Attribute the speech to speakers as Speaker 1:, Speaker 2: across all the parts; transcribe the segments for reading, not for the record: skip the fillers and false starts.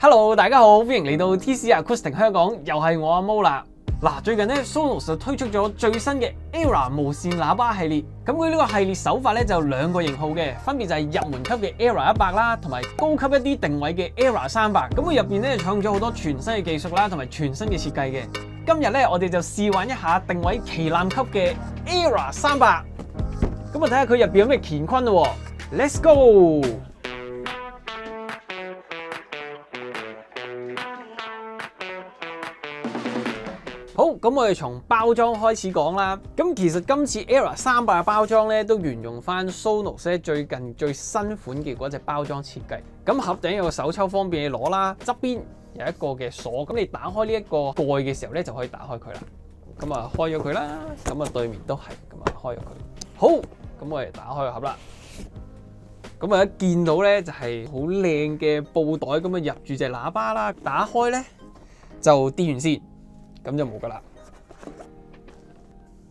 Speaker 1: Hello， 大家好，歡迎嚟到 TC Acoustic 香港，又係我阿毛啦。嗱，最近咧 Sonos 就推出咗最新嘅 Era 無線喇叭系列。咁佢呢個系列手法咧就有兩個型號嘅，分別就係入門級嘅 Era 100啦，同埋高級一啲定位嘅 Era 300。咁佢入邊咧採用咗好多全新嘅技術啦，同埋全新嘅設計嘅。今日咧我哋就試玩一下定位旗艦級嘅 Era 300。咁啊睇下佢入邊有咩乾坤咯。Let's go！好，咁我哋從包裝開始講啦。咁其實今次 Era 300嘅包裝咧，都沿用翻 Sonos 最近最新款嘅嗰隻包裝設計。咁盒頂有個手抽方便你攞啦，側邊有一個嘅鎖。咁你打開呢一個蓋嘅時候咧，就可以打開佢啦。咁啊開咗佢啦。咁啊對面都係，咁啊開咗佢。好，咁我哋打開個盒啦。咁啊一見到咧就係好靚嘅布袋咁啊入住隻喇叭啦。打開咧就電源線。咁就冇噶啦。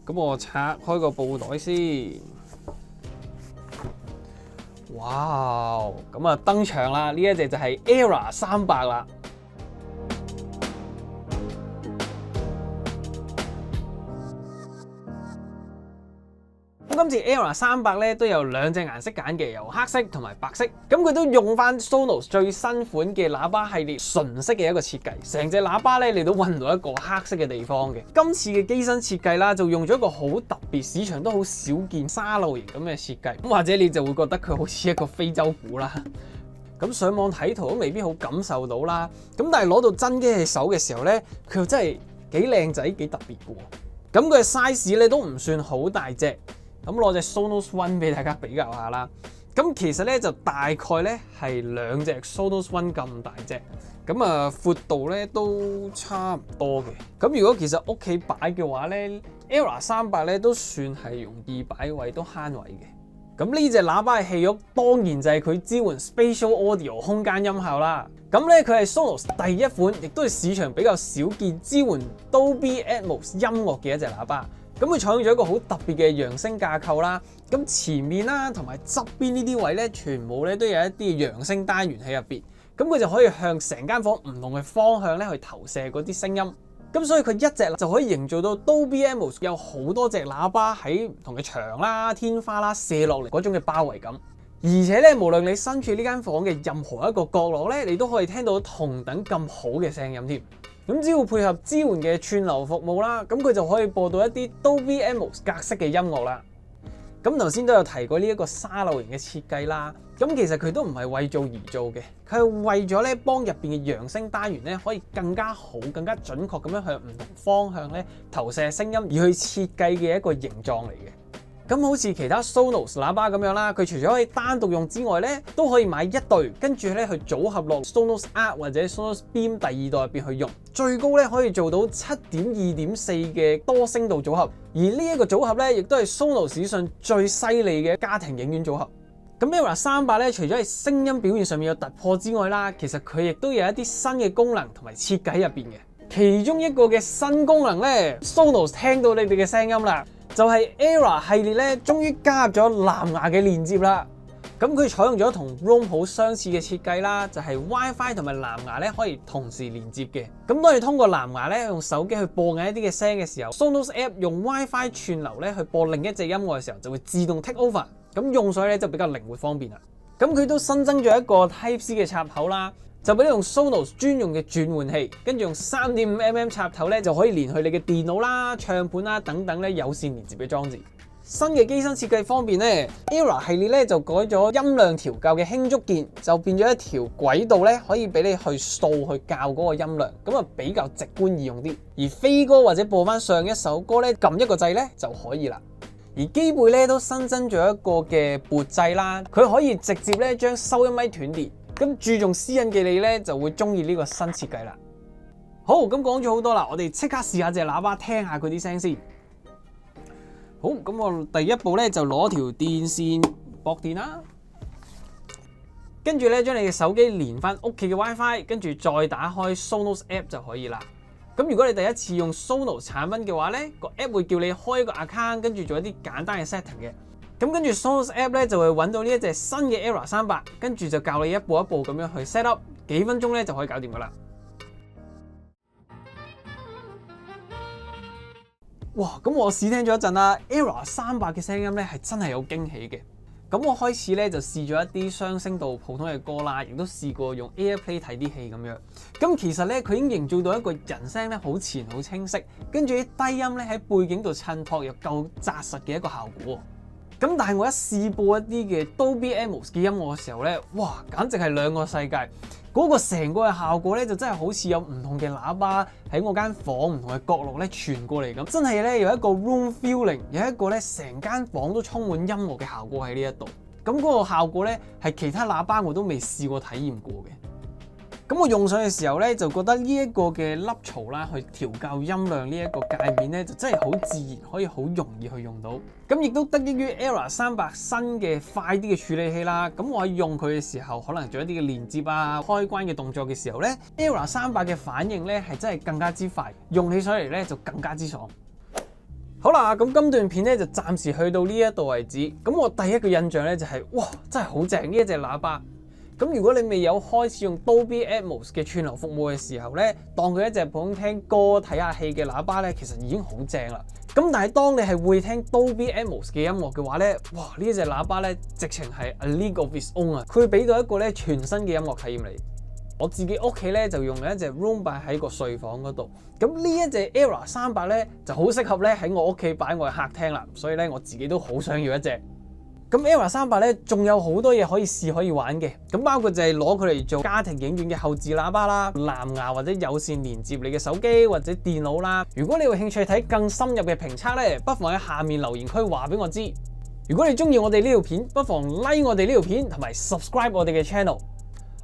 Speaker 1: 咁我拆開個布袋先。哇！咁啊登場啦！呢一隻就係 Era 300啦。今次 Era 300咧都有兩隻顏色揀嘅，有黑色同埋白色。咁佢都用翻 Sonos 最新款嘅喇叭系列純色嘅一個設計，成隻喇叭咧你都揾唔到一個黑色嘅地方嘅。今次嘅機身設計啦，就用咗一個好特別、市場都好少見沙漏型咁嘅設計。咁或者你就會覺得佢好似一個非洲鼓啦。咁上網睇圖都未必好感受到啦。咁但係攞到真機喺手嘅時候咧，佢又真係幾靚仔、幾特別嘅喎。咁佢嘅 size 咧都唔算好大隻。咁攞隻 Sonos One 俾大家比較下啦。咁其實咧就大概咧係兩隻 Sonos One 咁大隻。咁啊闊度咧都差唔多嘅。咁如果其實屋企擺嘅話咧 ，Era 300咧都算係容易擺位，都慳位嘅。咁呢隻喇叭嘅戲肉當然就係佢支援 Spatial Audio 空間音效啦。咁咧佢係 Sonos 第一款，亦都係市場比較少見支援 Dolby Atmos 音樂嘅一隻喇叭。咁佢採用咗一個好特別嘅揚聲架構啦，咁前面啦同埋側邊呢啲位咧，全部咧都有一啲揚聲單元喺入邊，咁佢就可以向成間房唔同嘅方向咧去投射嗰啲聲音，咁所以佢一隻就可以營造到 Dolby Atmos 有好多隻喇叭喺唔同嘅牆啦、天花啦射落嚟嗰種嘅包圍感，而且咧無論你身處呢間房嘅任何一個角落咧，你都可以聽到同等咁好嘅聲音添。咁只要配合支援嘅串流服務啦，咁佢就可以播到一啲 Dolby Atmos 格式嘅音樂啦。咁頭先都有提過呢一個沙漏型嘅設計啦。咁其實佢都唔係為做而做嘅，佢係為咗咧幫入邊嘅揚聲單元咧可以更加好、更加準確咁樣向唔同方向咧投射聲音而去設計嘅一個形狀嚟嘅。咁好似其他 Sonos 喇叭咁樣啦，佢除咗可以單獨用之外咧，都可以買一對，跟住咧去組合落 Sonos Arc 或者 Sonos Beam 第二代入邊去用，最高咧可以做到 7.2.4 嘅多聲道組合，而呢一個組合咧亦都係 Sonos 史上最犀利嘅家庭影院組合。咁 Era 300咧，除咗係聲音表現上面有突破之外啦，其實佢亦都有一啲新嘅功能同埋設計入邊嘅。其中一個嘅新功能咧 ，Sonos 聽到你哋嘅聲音啦。就係 Era 系列咧，終於加入咗藍牙嘅連接啦。咁佢採用咗同 Roam 好相似嘅設計啦，就係 WiFi 同埋藍牙咧可以同時連接嘅。咁當你通過藍牙咧用手機去播緊一啲嘅聲嘅時候 ，Sonos App 用 WiFi 串流咧去播另一隻音樂嘅時候，就會自動 take over。咁用上咧就比較靈活方便啦。咁佢都新增咗一個 Type-C 嘅插口啦。就俾你用 Sonos 專用嘅轉換器，跟住用 3.5mm 插頭咧就可以連去你嘅電腦啦、唱盤啦等等咧有線連接嘅裝置。新嘅機身設計方面咧 ，Era 系列咧就改咗音量調校嘅輕觸鍵，就變咗一條軌道咧可以俾你去掃去校嗰個音量，咁啊比較直觀易用啲。而飛歌或者播翻上一首歌咧，撳一個掣咧就可以啦。而機背咧都新增咗一個嘅撥掣啦，佢可以直接咧將收音咪斷電。咁注重私隱嘅你咧，就會中意呢個新設計啦。好，咁講咗好多啦，我哋即刻試下隻喇叭，聽下佢啲聲先。好，咁我第一步咧就攞條電線駁電啦，跟住咧將你嘅手機連翻屋企嘅 WiFi， 跟住再打開 Sonos App 就可以啦。咁如果你第一次用 Sonos 產品嘅話咧，個 App 會叫你開一個 account， 跟住做一啲簡單嘅 setting 嘅。咁跟住 Sonos App 咧就會揾到呢一隻新嘅 Era 300，跟住就教你一步一步咁樣去 set up，幾分鐘咧就可以搞掂噶啦。哇！咁我試聽咗一陣啦 ，Era 300嘅聲音咧係真係有驚喜嘅。咁我開始咧就試咗一啲雙聲道普通嘅歌啦，亦都試過用 AirPlay 睇啲戲咁樣。咁其實咧佢已經營造到一個人聲咧好前好清晰，跟住啲低音咧喺背景度襯托又夠紮實嘅一個效果。咁但係我一試播一啲嘅 Dolby Atmos 嘅音樂嘅時候咧，哇！簡直係兩個世界。嗰個成個嘅效果咧，就真係好似有唔同嘅喇叭喺我間房唔同嘅角落咧傳過嚟咁，真係咧有一個 room feeling， 有一個咧成間房都充滿音樂嘅效果喺呢一度。咁嗰個效果咧係其他喇叭我都未試過體驗過嘅。咁我用上嘅時候咧，就覺得呢一個嘅粒槽啦，去調校音量呢一個界面咧，就真係好自然，可以好容易去用到。咁亦都得益於 Era 300新嘅快啲嘅處理器啦。咁我喺用佢嘅時候，可能做一啲嘅連接啊、開關嘅動作嘅時候咧 ，Era 300嘅反應咧係真係更加之快，用起上嚟咧就更加之爽。好啦，咁今段片咧就暫時去到呢一度為止。咁我第一個印象咧就係，哇，真係好正呢一隻喇叭。咁如果你未有開始用 Dolby Atmos 嘅串流服務嘅時候咧，當佢一隻普通聽歌睇下戲嘅喇叭咧，其實已經好正啦。咁但係當你係會聽 Dolby Atmos 嘅音樂嘅話咧，哇！呢一隻喇叭咧，直情係 A League of Its Own 啊！佢會俾到一個咧全新嘅音樂體驗嚟。我自己屋企咧就用咗一隻 Roomba 喺個睡房嗰度。咁呢一隻 Era 300咧就好適合咧喺我屋企擺我嘅客廳啦，所以咧我自己都好想要一隻。咁 Era 300咧，仲有好多嘢可以試可以玩嘅，咁包括就係攞佢嚟做家庭影院嘅後置喇叭啦、藍牙或者有線連接你嘅手機或者電腦啦。如果你有興趣睇更深入嘅評測咧，不妨喺下面留言區話俾我知。如果你中意我哋呢條片，不妨 like 我哋呢條片同埋 subscribe 我哋嘅 channel。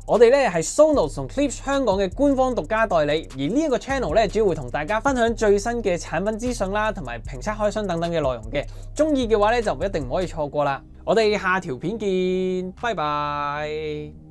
Speaker 1: 我哋咧係 Sonos 同 Klipsch 香港嘅官方獨家代理，而呢一個 channel 咧主要會同大家分享最新嘅產品資訊啦，同埋評測開箱等等嘅內容嘅。中意嘅話咧就一定唔可以錯過啦。我哋下條片見，拜拜。